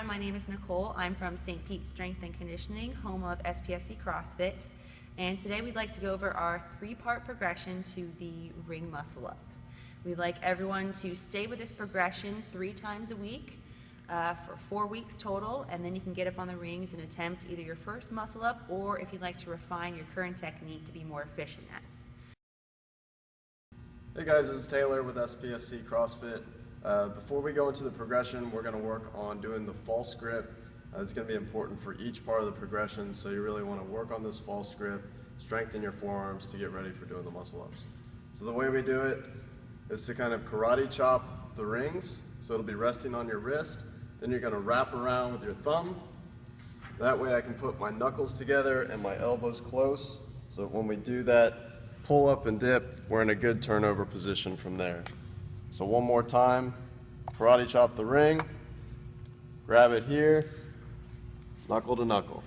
everyone, my name is Nicole. I'm from St. Pete Strength and Conditioning, home of SPSC CrossFit. And today we'd like to go over our three-part progression to the ring muscle up. We'd like everyone to stay with this progression 3 times a week for 4 weeks total, and then you can get up on the rings and attempt either your first muscle up or if you'd like to refine your current technique to be more efficient at it. Hey guys, this is Taylor with SPSC CrossFit. Before we go into the progression, we're going to work on doing the false grip. It's going to be important for each part of the progression, so you really want to work on this false grip, strengthen your forearms to get ready for doing the muscle ups. So the way we do it is to kind of karate chop the rings, so it'll be resting on your wrist. Then you're going to wrap around with your thumb. That way I can put my knuckles together and my elbows close, so when we do that pull up and dip, we're in a good turnover position from there. So one more time, karate chop the ring, grab it here, knuckle to knuckle.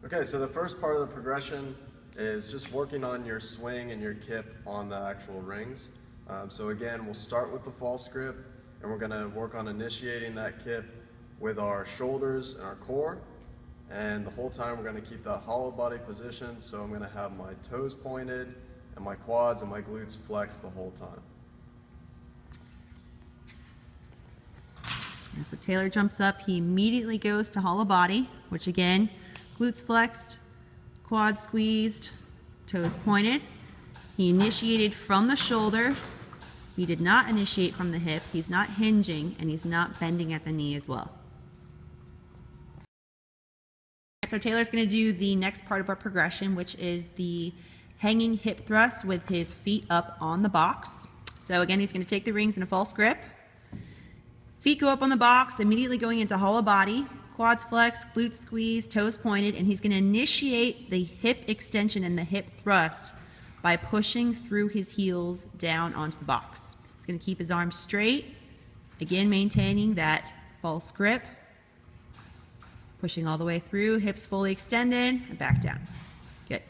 Okay, so the first part of the progression is just working on your swing and your kip on the actual rings. So again, we'll start with the false grip, and we're gonna work on initiating that kip with our shoulders and our core. And the whole time we're gonna keep that hollow body position, so I'm gonna have my toes pointed, and my quads and my glutes flex the whole time. And so Taylor jumps up, he immediately goes to hollow body, which again, glutes flexed, quads squeezed, toes pointed. He initiated from the shoulder. He did not initiate from the hip. He's not hinging, and he's not bending at the knee as well. So Taylor's going to do the next part of our progression, which is the hanging hip thrust with his feet up on the box. So again, he's going to take the rings in a false grip. Feet go up on the box, immediately going into hollow body, quads flex, glutes squeeze, toes pointed, and he's going to initiate the hip extension and the hip thrust by pushing through his heels down onto the box. He's going to keep his arms straight, again maintaining that false grip, pushing all the way through, hips fully extended, and back down. Good.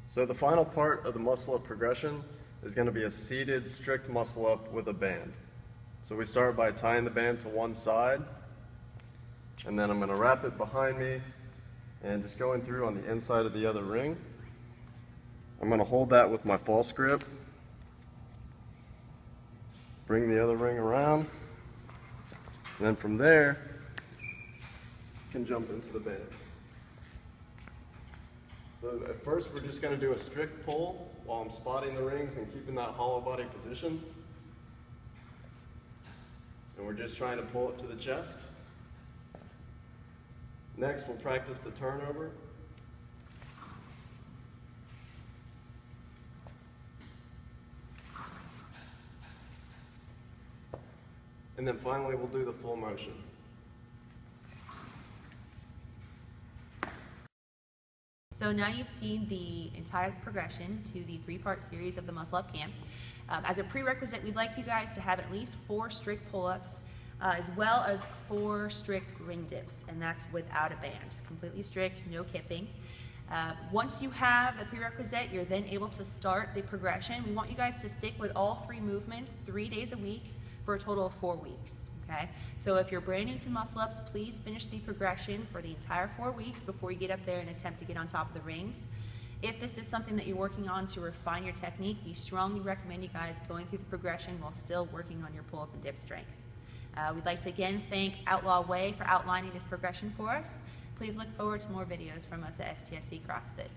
So the final part of the muscle up progression is going to be a seated strict muscle up with a band. So we start by tying the band to one side, and then I'm going to wrap it behind me and just going through on the inside of the other ring. I'm going to hold that with my false grip, bring the other ring around, and then from there you can jump into the band. So at first we're just going to do a strict pull while I'm spotting the rings and keeping that hollow body position. And we're just trying to pull it to the chest. Next we'll practice the turnover. And then finally we'll do the full motion. So now you've seen the entire progression to the 3-part series of the Muscle Up Camp. As a prerequisite, we'd like you guys to have at least 4 strict pull-ups, as well as 4 strict ring dips, and that's without a band. Completely strict, no kipping. Once you have the prerequisite, you're then able to start the progression. We want you guys to stick with all 3 movements 3 days a week for a total of 4 weeks. Okay? So if you're brand new to muscle ups, please finish the progression for the entire 4 weeks before you get up there and attempt to get on top of the rings. If this is something that you're working on to refine your technique, we strongly recommend you guys going through the progression while still working on your pull-up and dip strength. We'd like to again thank Outlaw Way for outlining this progression for us. Please look forward to more videos from us at SPSC CrossFit.